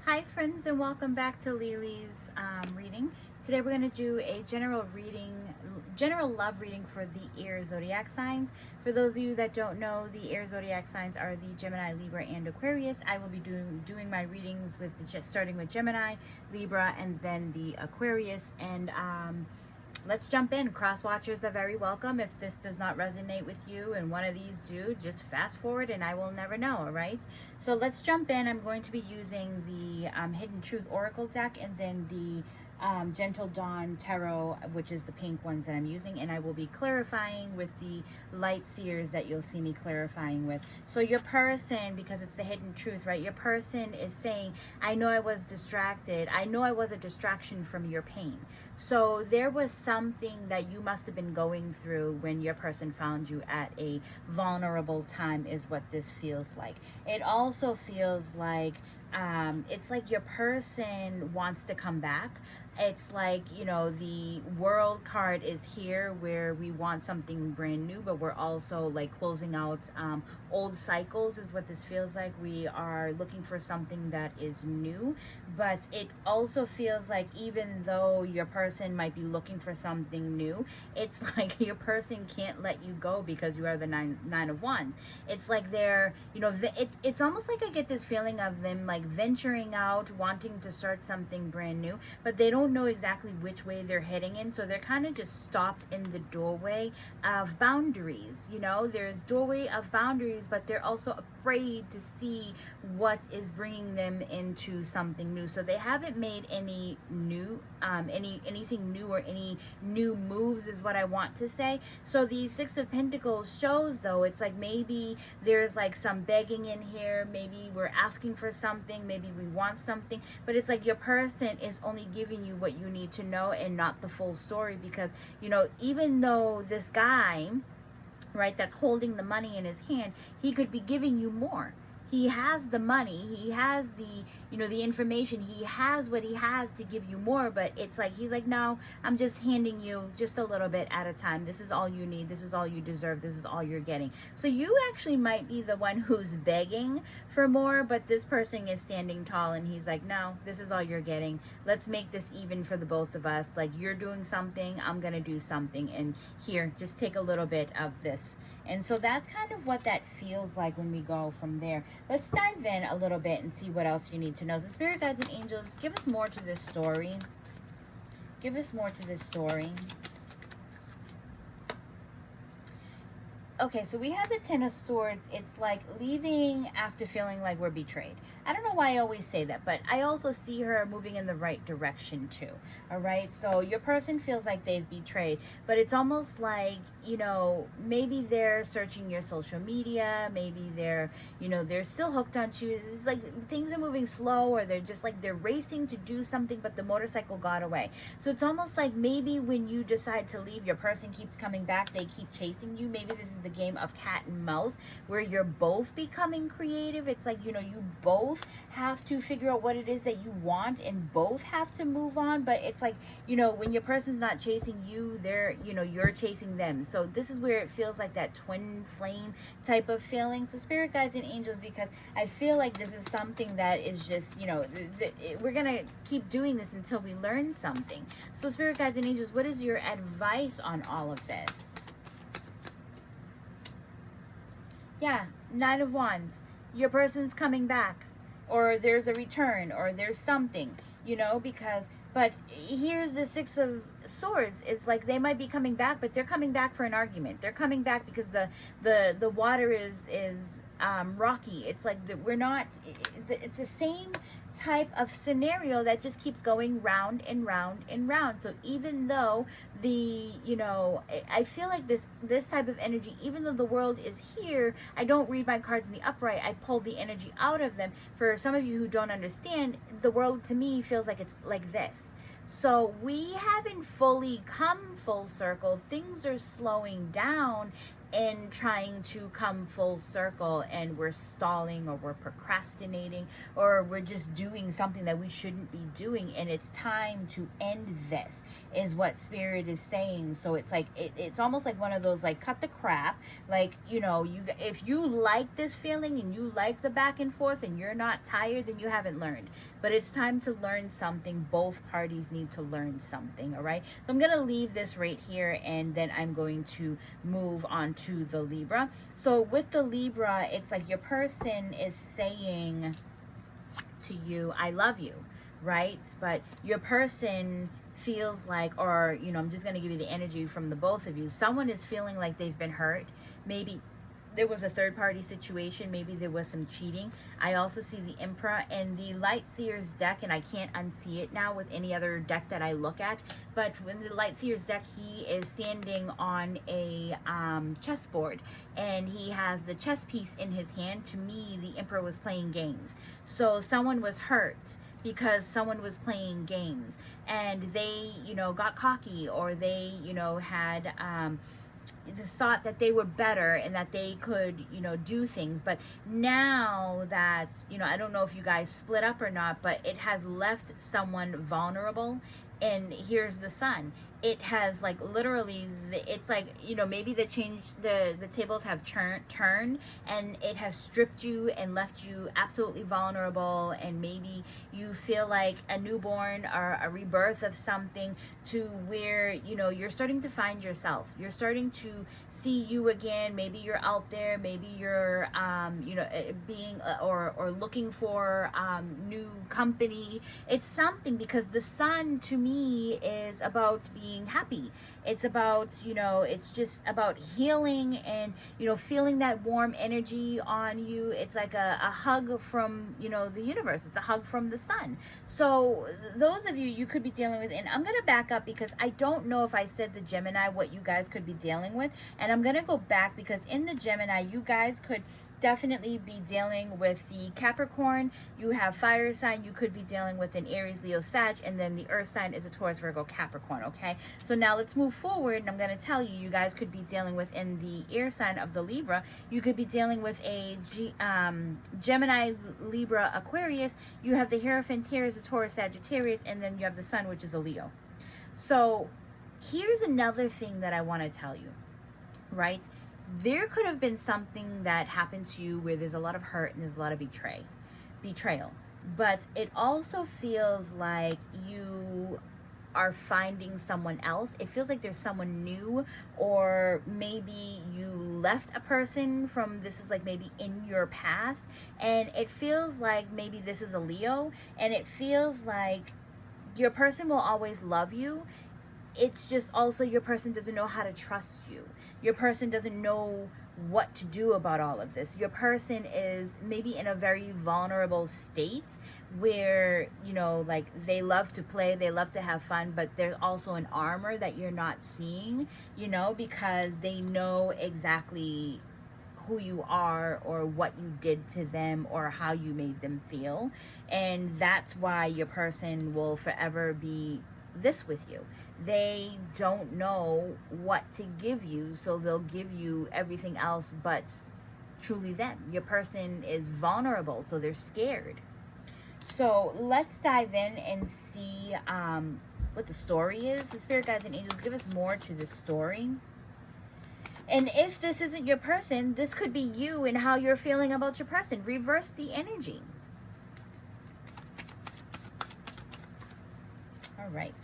Hi friends, and welcome back to Lily's reading. Today we're going to do a general love reading for the air zodiac signs. For those of you that don't know, the air zodiac signs are the Gemini, Libra, and Aquarius. I will be doing my readings with starting with Gemini, Libra, and then the Aquarius. And let's jump in. Cross watchers are very welcome. If this does not resonate with you and one of these do, just fast forward and I will never know. All right, so let's jump in. I'm going to be using the Hidden Truth Oracle deck and then the Gentle Dawn Tarot, which is the pink ones that I'm using, and I will be clarifying with the light seers that you'll see me clarifying with. So your person, because it's the hidden truth, right? Your person is saying, I know I was distracted. I know I was a distraction from your pain. So there was something that you must have been going through when your person found you at a vulnerable time, is what this feels like. It also feels like it's like your person wants to come back. It's like, you know, the world card is here where we want something brand new, but we're also like closing out old cycles is what this feels like. We are looking for something that is new, but it also feels like even though your person might be looking for something new, it's like your person can't let you go because you are the nine of wands. It's like they're, you know, it's almost like I get this feeling of them like venturing out, wanting to start something brand new, but they don't know exactly which way they're heading in, so they're kind of just stopped in the doorway of boundaries. You know, there's doorway of boundaries, but they're also afraid to see what is bringing them into something new. So they haven't made any new anything new or any new moves is what I want to say. So the Six of Pentacles shows, though, it's like maybe there's like some begging in here, maybe we're asking for something, maybe we want something, but it's like your person is only giving you what you need to know and not the full story. Because, you know, even though this guy, right, that's holding the money in his hand, he could be giving you more. He has the money, he has the, you know, the information, he has what he has to give you more, but it's like he's like, no, I'm just handing you just a little bit at a time. This is all you need, this is all you deserve, this is all you're getting. So you actually might be the one who's begging for more, but this person is standing tall and he's like, no, this is all you're getting. Let's make this even for the both of us. Like, you're doing something, I'm gonna do something, and here, just take a little bit of this. And so that's kind of what that feels like when we go from there. Let's dive in a little bit and see what else you need to know. So spirit guides and angels, give us more to this story. Give us more to this story. Okay, so we have the Ten of Swords. It's like leaving after feeling like we're betrayed. I don't know why I always say that, but I also see her moving in the right direction too. All right, so your person feels like they've betrayed, but it's almost like, you know, maybe they're searching your social media, maybe they're, you know, they're still hooked on you. It's like things are moving slow, or they're just like they're racing to do something, but the motorcycle got away. So it's almost like maybe when you decide to leave, your person keeps coming back, they keep chasing you. Maybe this is the game of cat and mouse where you're both becoming creative. It's like, you know, you both have to figure out what it is that you want and both have to move on. But it's like, you know, when your person's not chasing you, they're, you know, you're chasing them. So this is where it feels like that twin flame type of feeling. So spirit guides and angels, because I feel like this is something that is just, you know, we're gonna keep doing this until we learn something. So spirit guides and angels, what is your advice on all of this? Yeah, Nine of Wands. Your person's coming back, or there's a return, or there's something, you know, because, but here's the Six of Swords. It's like they might be coming back, but they're coming back for an argument. They're coming back because the water is rocky. It's like we're not, it's the same type of scenario that just keeps going round and round and round. So even though the, you know, I feel like this type of energy, even though the world is here, I don't read my cards in the upright, I pull the energy out of them. For some of you who don't understand, the world to me feels like it's like this. So we haven't fully come full circle. Things are slowing down. in trying to come full circle, and we're stalling, or we're procrastinating, or we're just doing something that we shouldn't be doing, and it's time to end this, is what Spirit is saying. So it's like it's almost like one of those, like, cut the crap. Like, you know, if you like this feeling and you like the back and forth and you're not tired, then you haven't learned. But it's time to learn something. Both parties need to learn something. All right, so I'm gonna leave this right here, and then I'm going to move on to the Libra. So with the Libra, it's like your person is saying to you, I love you, right? But your person feels like, or, you know, I'm just going to give you the energy from the both of you. Someone is feeling like they've been hurt. Maybe there was a third party situation. Maybe there was some cheating. I also see the Emperor and the Light Seer's deck, and I can't unsee it now with any other deck that I look at. But when the Light Seer's deck, he is standing on a chessboard, and he has the chess piece in his hand. To me, the Emperor was playing games. So someone was hurt because someone was playing games, and they, you know, got cocky, or they, you know, had the thought that they were better and that they could, you know, do things. But now that, you know, I don't know if you guys split up or not, but it has left someone vulnerable. And here's the Sun. It has, like, literally, it's like, you know, maybe the tables have turned, and it has stripped you and left you absolutely vulnerable. And maybe you feel like a newborn or a rebirth of something, to where, you know, you're starting to find yourself. You're starting to see you again. Maybe you're out there. Maybe you're, you know, being or looking for new company. It's something, because the Sun to me is about being happy. It's about, you know, it's just about healing and, you know, feeling that warm energy on you. It's like a hug from, you know, the universe. It's a hug from the Sun. So those of you, you could be dealing with, and I'm going to back up because I don't know if I said the Gemini what you guys could be dealing with. And I'm going to go back, because in the Gemini, you guys could definitely be dealing with the Capricorn. You have fire sign. You could be dealing with an Aries, Leo, Sag, and then the earth sign is a Taurus, Virgo, Capricorn. Okay, so now let's move forward, and I'm going to tell you, you guys could be dealing with, in the air sign of the Libra, you could be dealing with a Gemini, Libra, Aquarius. You have the Hierophant here is a Taurus, Sagittarius, and then you have the Sun, which is a Leo. So here's another thing that I want to tell you, right? There could have been something that happened to you where there's a lot of hurt and there's a lot of betrayal. But it also feels like you are finding someone else. It feels like there's someone new, or maybe you left a person from, this is like maybe in your past, and it feels like maybe this is a Leo, and it feels like your person will always love you. It's just also your person doesn't know how to trust you. Your person doesn't know what to do about all of this. Your person is maybe in a very vulnerable state where, you know, like, they love to play, they love to have fun, but there's also an armor that you're not seeing, you know, because they know exactly who you are, or what you did to them, or how you made them feel. And that's why your person will forever be this with you. They don't know what to give you, so they'll give you everything else but truly them. Your person is vulnerable, so they're scared. So let's dive in and see what the story is. The Spirit Guides and Angels, give us more to the story. And if this isn't your person, this could be you and how you're feeling about your person. Reverse the energy. All right.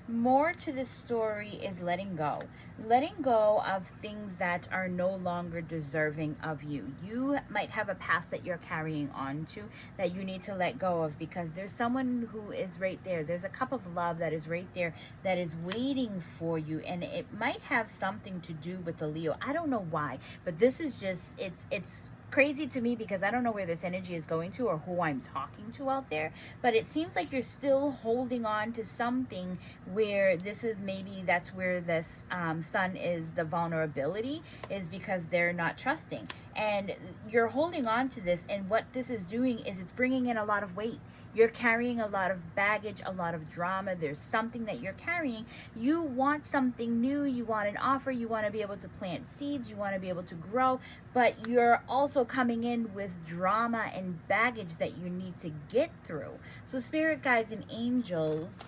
More to the story is letting go. Letting go of things that are no longer deserving of you. You might have a past that you're carrying on to that you need to let go of, because there's someone who is right there. There's a cup of love that is right there that is waiting for you, and it might have something to do with the Leo. I don't know why, but this is just, it's crazy to me, because I don't know where this energy is going to or who I'm talking to out there, but it seems like you're still holding on to something where this is, maybe that's where this Sun is, the vulnerability is, because they're not trusting. And you're holding on to this, and what this is doing is it's bringing in a lot of weight. You're carrying a lot of baggage, a lot of drama. There's something that you're carrying. You want something new. You want an offer. You want to be able to plant seeds. You want to be able to grow. But you're also coming in with drama and baggage that you need to get through. So spirit guides and angels,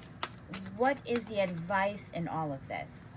what is the advice in all of this?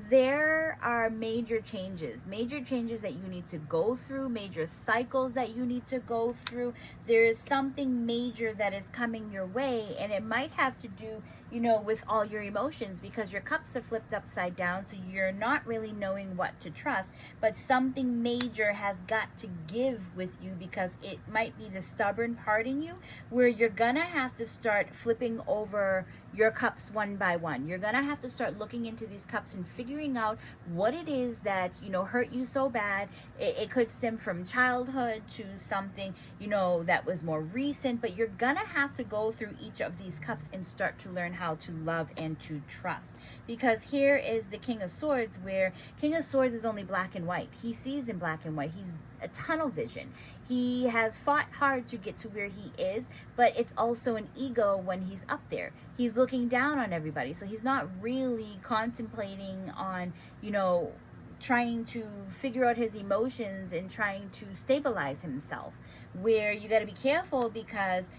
There are major changes that you need to go through, major cycles that you need to go through. There is something major that is coming your way, and it might have to do, you know, with all your emotions, because your cups are flipped upside down, so you're not really knowing what to trust. But something major has got to give with you, because it might be the stubborn part in you, where you're gonna have to start flipping over your cups one by one. You're gonna have to start looking into these cups and figuring out what it is that, you know, hurt you so bad. It could stem from childhood to something, you know, that was more recent, but you're gonna have to go through each of these cups and start to learn how to love and to trust. Because here is the King of Swords, where King of Swords is only black and white. He sees in black and white. He's a tunnel vision. He has fought hard to get to where he is, but it's also an ego when he's up there. He's looking down on everybody. So he's not really contemplating on, you know, trying to figure out his emotions and trying to stabilize himself. Where you got to be careful, because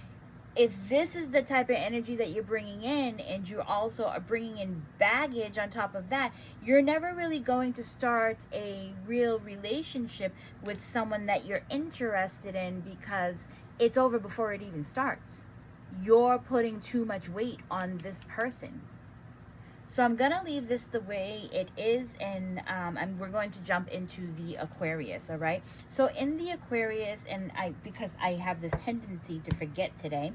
if this is the type of energy that you're bringing in, and you also are bringing in baggage on top of that, you're never really going to start a real relationship with someone that you're interested in, because it's over before it even starts. You're putting too much weight on this person. So I'm gonna leave this the way it is, and we're going to jump into the Aquarius. All right. So in the Aquarius, and because I have this tendency to forget today,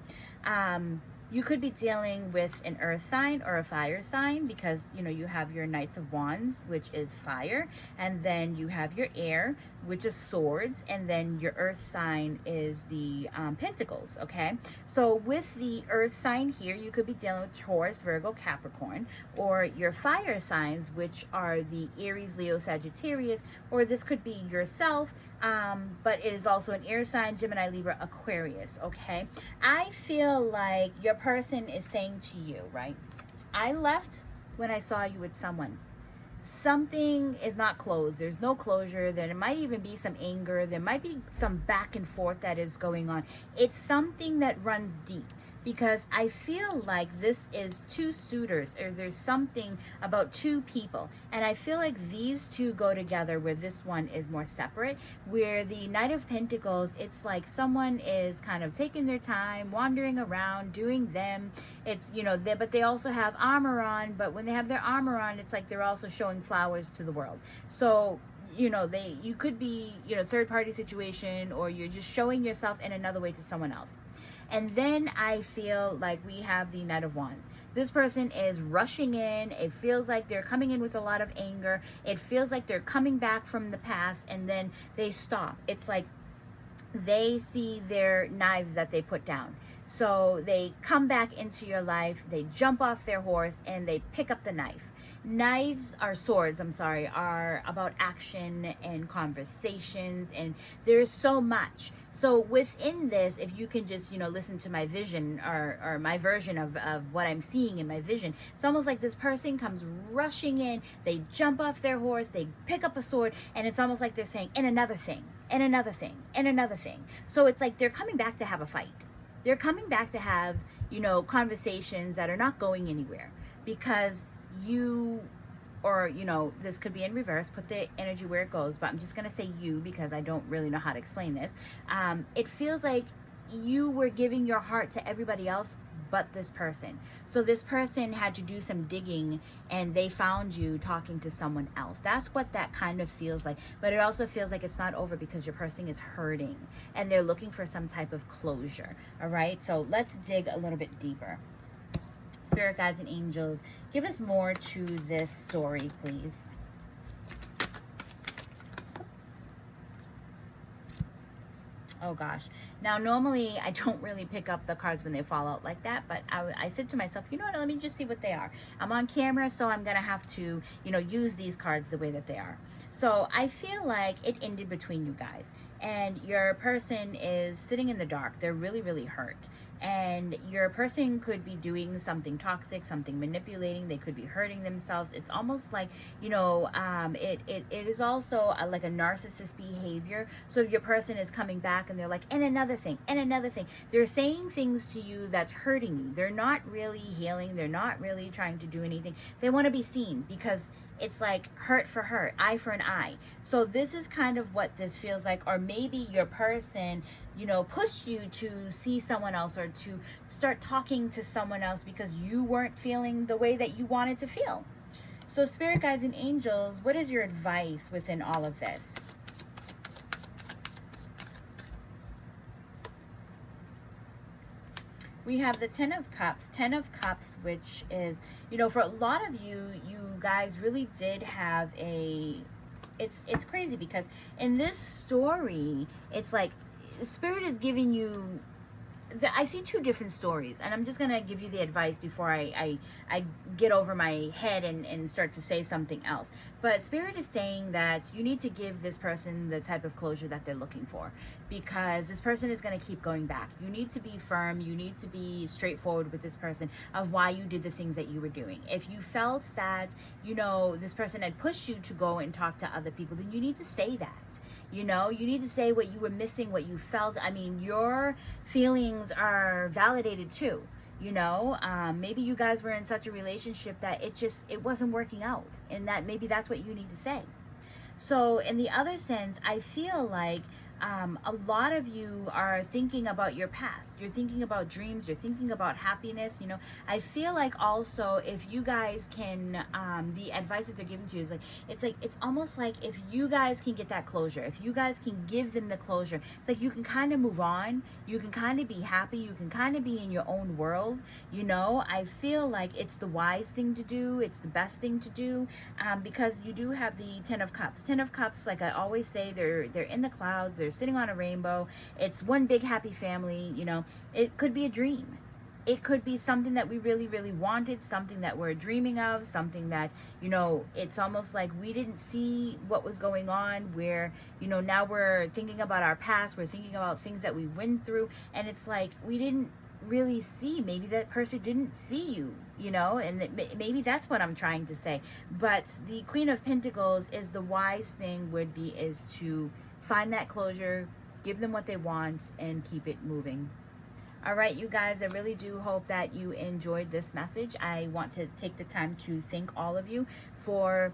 you could be dealing with an earth sign or a fire sign, because, you know, you have your Knights of Wands, which is fire, and then you have your air, which is swords, and then your earth sign is the pentacles. Okay, so with the earth sign here, you could be dealing with Taurus, Virgo, Capricorn, or your fire signs, which are the Aries, Leo, Sagittarius, or this could be yourself, but it is also an air sign, Gemini, Libra, Aquarius. Okay, I feel like your person is saying to you, right, I left when I saw you with someone. Something is not closed. There's no closure. There might even be some anger. There might be some back and forth that is going on. It's something that runs deep, because I feel like this is two suitors, or there's something about two people, and I feel like these two go together, where this one is more separate. Where the Knight of Pentacles, it's like someone is kind of taking their time, wandering around, doing them. It's, you know, but they also have armor on, but when they have their armor on, it's like they're also showing flowers to the world. So, you know, you could be, you know, third party situation, or you're just showing yourself in another way to someone else. And then I feel like we have the Knight of Wands. This person is rushing in. It feels like they're coming in with a lot of anger. It feels like they're coming back from the past, and then they stop. It's like they see their knives that they put down. So they come back into your life, they jump off their horse, and they pick up the knife. Knives are swords, are about action and conversations, and there's so much. So within this, if you can just, you know, listen to my vision, or my version of what I'm seeing in my vision, it's almost like this person comes rushing in, they jump off their horse, they pick up a sword, and it's almost like they're saying, and another thing, and another thing, and another thing. So it's like they're coming back to have a fight. They're coming back to have, you know, conversations that are not going anywhere, because you, or, you know, this could be in reverse, put the energy where it goes, but I'm just going to say you, because I don't really know how to explain this. It feels like you were giving your heart to everybody else but this person. So this person had to do some digging, and they found you talking to someone else. That's what that kind of feels like. But it also feels like it's not over, because your person is hurting and they're looking for some type of closure. All right, so let's dig a little bit deeper. Spirit guides and angels, give us more to this story, please. Oh gosh. Now, normally I don't really pick up the cards when they fall out like that, but I said to myself, you know what, let me just see what they are. I'm on camera, so I'm going to have to, use these cards the way that they are. So I feel like it ended between you guys, and your person is sitting in the dark. They're really, really hurt. And your person could be doing something toxic, something manipulating. They could be hurting themselves. It's almost like, it is also like a narcissist behavior. So your person is coming back and they're like, and another thing, and another thing. They're saying things to you that's hurting you. They're not really healing. They're not really trying to do anything. They want to be seen, because it's like hurt for hurt, eye for an eye. So this is kind of what this feels like. Or maybe your person, pushed you to see someone else, or to start talking to someone else because you weren't feeling the way that you wanted to feel. So spirit guides and angels, what is your advice within all of this? We have the Ten of Cups, which is, for a lot of you, you guys really did have it's crazy, because in this story, it's like Spirit is giving you, I see two different stories, and I'm just going to give you the advice before I get over my head and start to say something else. But Spirit is saying that you need to give this person the type of closure that they're looking for, because this person is going to keep going back. You need to be firm. You need to be straightforward with this person of why you did the things that you were doing. If you felt that, this person had pushed you to go and talk to other people, then you need to say that. You need to say what you were missing, what you felt. I mean, your feelings are validated too. Maybe you guys were in such a relationship that it wasn't working out, and that maybe that's what you need to say. So in the other sense, I feel like a lot of you are thinking about your past. You're thinking about dreams. You're thinking about happiness. I feel like also, if you guys can, the advice that they're giving to you is it's almost like if you guys can get that closure, if you guys can give them the closure, it's like you can kind of move on. You can kind of be happy. You can kind of be in your own world. I feel like it's the wise thing to do. It's the best thing to do, because you do have the Ten of Cups. Ten of Cups, like I always say, they're in the clouds. They're sitting on a rainbow. It's one big happy family. It could be a dream. It could be something that we really, really wanted, something that we're dreaming of, something that, it's almost like we didn't see what was going on, where, now we're thinking about our past, we're thinking about things that we went through, and it's like we didn't really see, maybe that person didn't see you, and maybe that's what I'm trying to say. But the Queen of Pentacles is the wise thing is to find that closure, give them what they want, and keep it moving. All right, you guys, I really do hope that you enjoyed this message. I want to take the time to thank all of you for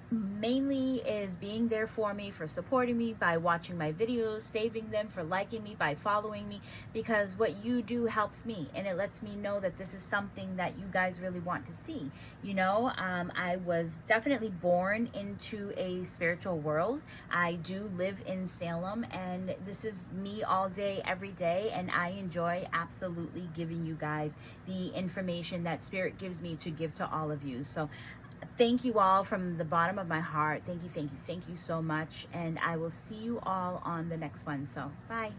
mainly is being there for me, for supporting me by watching my videos, saving them, for liking me, by following me, because what you do helps me, and it lets me know that this is something that you guys really want to see. I was definitely born into a spiritual world. I do live in Salem, and this is me all day, every day, and I enjoy absolutely giving you guys the information that Spirit gives me to give to all of you. So thank you all from the bottom of my heart. Thank you so much. And I will see you all on the next one. So bye.